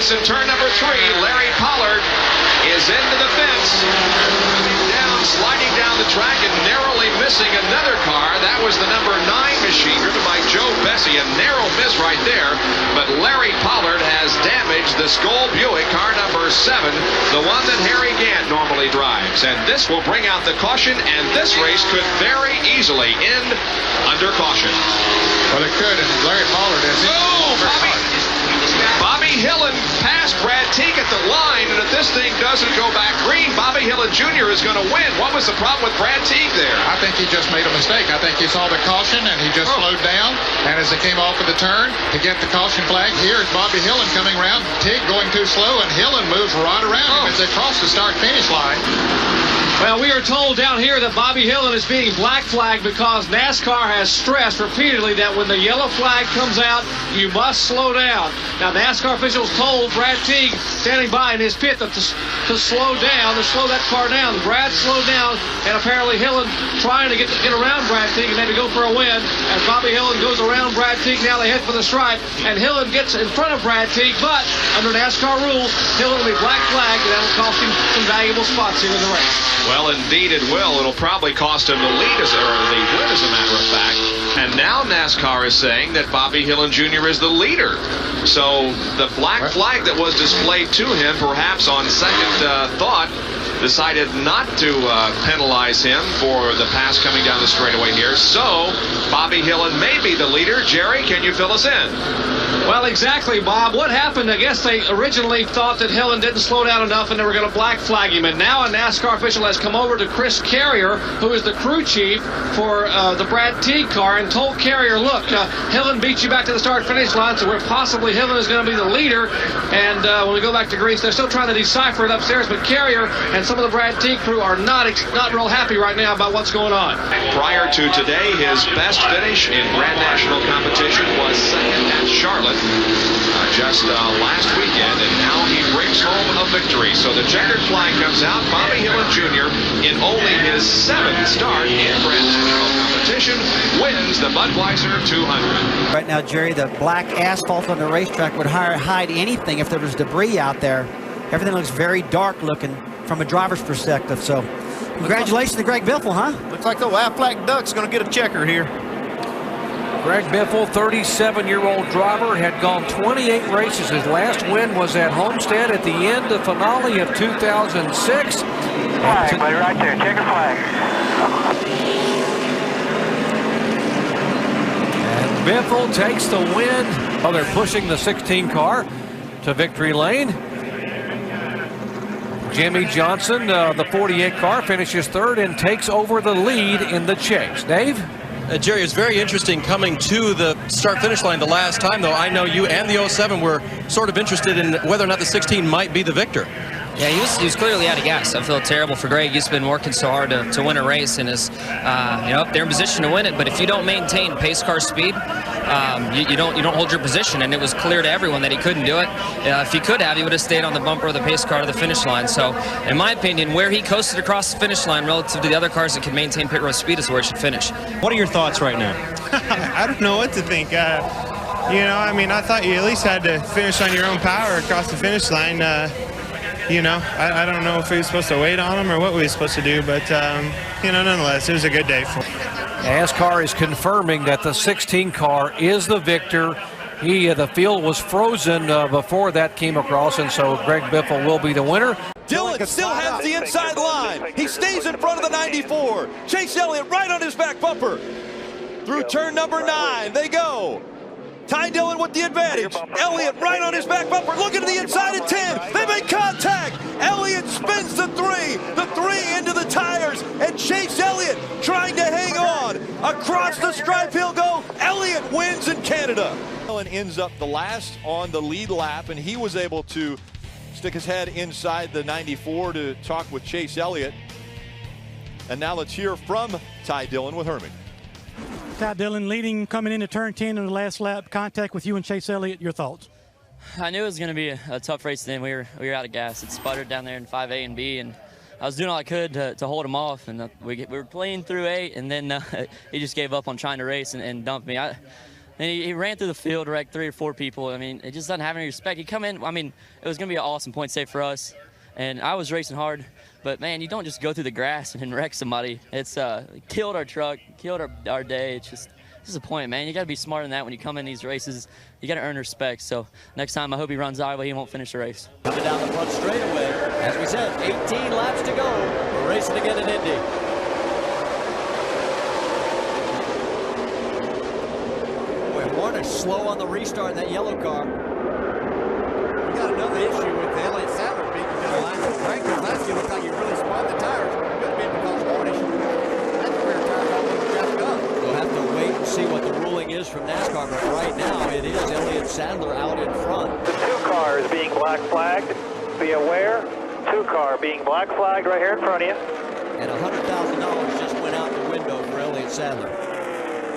fence in turn number 3. Larry Pollard is into the fence. Sliding down the track and narrowly missing another car. That was the number 9 machine driven by Joe Bessie. A narrow miss right there. But Larry Pollard has damaged the Skoll Buick, car number 7, the one that Harry Gant normally drives. And this will bring out the caution, and this race could very easily end under caution. Well, it could, and Larry Pollard has Bobby Hillin passed Brad Teague at the line, and if this thing doesn't go back green, Bobby Hillin Jr. is going to win. What was the problem with Brad Teague there? I think he just made a mistake. I think he saw the caution, and he just slowed down. And as they came off of the turn to get the caution flag, here's Bobby Hillin coming around. Teague going too slow, and Hillin moves right around him as they cross the start-finish line. Well, we are told down here that Bobby Hillin is being black flagged because NASCAR has stressed repeatedly that when the yellow flag comes out, you must slow down. Now, NASCAR officials told Brad Teague, standing by in his pit, to slow down, to slow that car down. Brad slowed down, and apparently Hillin trying to get around Brad Teague and maybe go for a win. As Bobby Hillin goes around Brad Teague, now they head for the stripe, and Hillin gets in front of Brad Teague, but under NASCAR rules, Hillin will be black flagged, and that'll cost him some valuable spots here in the race. Well, indeed it will. It'll probably cost him the lead, or the win, as a matter of fact. And now NASCAR is saying that Bobby Hillin Jr. is the leader. So the black flag that was displayed to him, perhaps on second thought, decided not to penalize him for the pass coming down the straightaway here. So Bobby Hillin may be the leader. Jerry, can you fill us in? Well, exactly, Bob. What happened, I guess they originally thought that Hillin didn't slow down enough and they were going to black flag him. And now a NASCAR official has come over to Chris Carrier, who is the crew chief for the Brad Teague car, and told Carrier, look, Hillin beat you back to the start-finish line, so we're possibly Hillin is going to be the leader. And when we go back to Greece, they're still trying to decipher it upstairs, but Carrier and some of the Brad Teague crew are not real happy right now about what's going on. Prior to today, his best finish in Grand National competition was second at Charlotte just last weekend, and now he brings home a victory. So the checkered flag comes out. Bobby Hillin Jr., in only his 7th start in Grand National competition, wins the Budweiser 200. Right now, Jerry, the black asphalt on the racetrack would hide anything if there was debris out there. Everything looks very dark looking from a driver's perspective. So congratulations to Greg Biffle, huh? Looks like the Aflac Duck's going to get a checker here. Greg Biffle, 37-year-old driver, had gone 28 races. His last win was at Homestead at the end of finale of 2006. Flag, buddy, right there. Checker flag. And Biffle takes the win. Oh, they're pushing the 16 car to victory lane. Jimmy Johnson, the 48 car, finishes 3rd and takes over the lead in the chase. Dave? Jerry, it's very interesting coming to the start-finish line the last time, though. I know you and the 07 were sort of interested in whether or not the 16 might be the victor. Yeah, he was clearly out of gas. I feel terrible for Greg. He's been working so hard to win a race and is up there in position to win it. But if you don't maintain pace car speed, you don't hold your position. And it was clear to everyone that he couldn't do it. If he could have, he would have stayed on the bumper of the pace car to the finish line. So, in my opinion, where he coasted across the finish line relative to the other cars that can maintain pit road speed is where he should finish. What are your thoughts right now? I don't know what to think. I thought you at least had to finish on your own power across the finish line. I don't know if we were supposed to wait on him or what we were supposed to do, but, nonetheless, it was a good day for him. NASCAR is confirming that the 16 car is the victor. The field was frozen before that came across, and so Greg Biffle will be the winner. Dillon still has the inside line. He stays in front of the 94. Chase Elliott right on his back bumper. Through turn number 9, they go. Ty Dillon with the advantage. Elliott right on his back bumper. Looking to the inside at 10. They make contact. Elliott spins the 3. The 3 into the tires. And Chase Elliott trying to hang on. Across the stripe he'll go. Elliott wins in Canada. Dillon ends up the last on the lead lap, and he was able to stick his head inside the 94 to talk with Chase Elliott. And now let's hear from Ty Dillon with Herman. Ty Dillon leading coming into turn 10 in the last lap. Contact with you and Chase Elliott. Your thoughts? I knew it was going to be a tough race then. We were out of gas. It sputtered down there in 5A and B, and I was doing all I could to hold him off. And we were playing through 8, and then he just gave up on trying to race and dumped me. And he ran through the field, wrecked 3 or 4 people. I mean, it just doesn't have any respect. He come in, I mean, it was going to be an awesome point save for us. And I was racing hard. But, man, you don't just go through the grass and wreck somebody. It's killed our truck, killed our day. It's just disappointing, man. You got to be smarter than that when you come in these races. You got to earn respect. So next time, I hope he runs out, but he won't finish the race. Coming down the front straightaway. As we said, 18 laps to go. We're racing again in Indy. Warner slow on the restart in that yellow car. We got another issue with the Elliott Sadler being the middle line. Frank Kozlowski looked like you really spun the tires. It's going to be because Warnish. That's the rear tires almost jacked up. We'll have to wait and see what the ruling is from NASCAR, but right now it is Elliott Sadler out in front. The 2 car is being black flagged. Be aware. 2 car being black flagged right here in front of you. And $100,000 just went out the window for Elliott Sadler.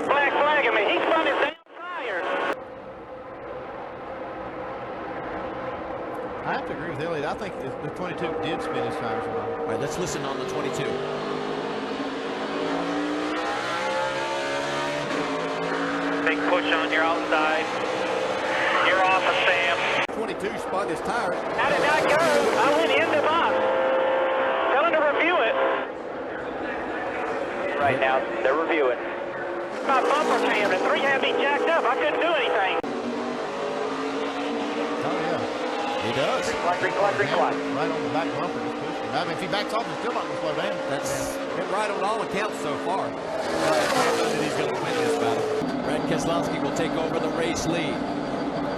Black flag him, and he spun his damn tires. I have to agree with Elliott. I think the 22 did spin his tires around. All right, let's listen on the 22. Big push on your outside. You're off of Sam. 22 spun his tires. How did that go? I went in the box. Tell him to review it. Right now, they're reviewing. My bumper jammed and 3 had me jacked up. I couldn't do anything. Oh, yeah. He does. Green flag. Right on the back bumper, just pushing. I mean, if he backs off, he's still not going to slow down. That's been right on all accounts so far. He's going to win this battle. Brad Keselowski will take over the race lead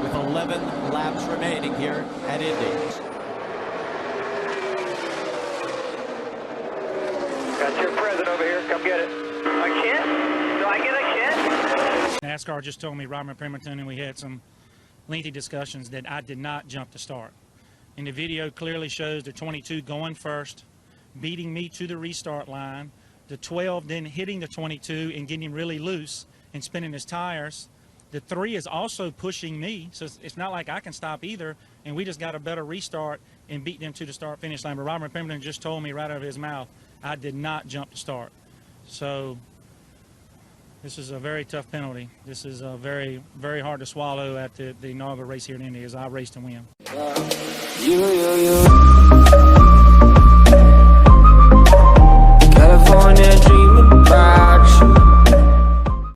with 11 laps remaining here at Indy. Got your present over here. Come get it. A kit? Do I get a kit? NASCAR just told me, Robert Pemberton, and we had some lengthy discussions, that I did not jump the start. And the video clearly shows the 22 going first, beating me to the restart line, the 12 then hitting the 22 and getting him really loose and spinning his tires. The 3 is also pushing me, so it's not like I can stop either, and we just got a better restart and beat them to the start-finish line. But Robert Pemberton just told me right out of his mouth, I did not jump the start. So this is a very tough penalty. This is very, very hard to swallow at the inaugural race here in Indy, as I race to win.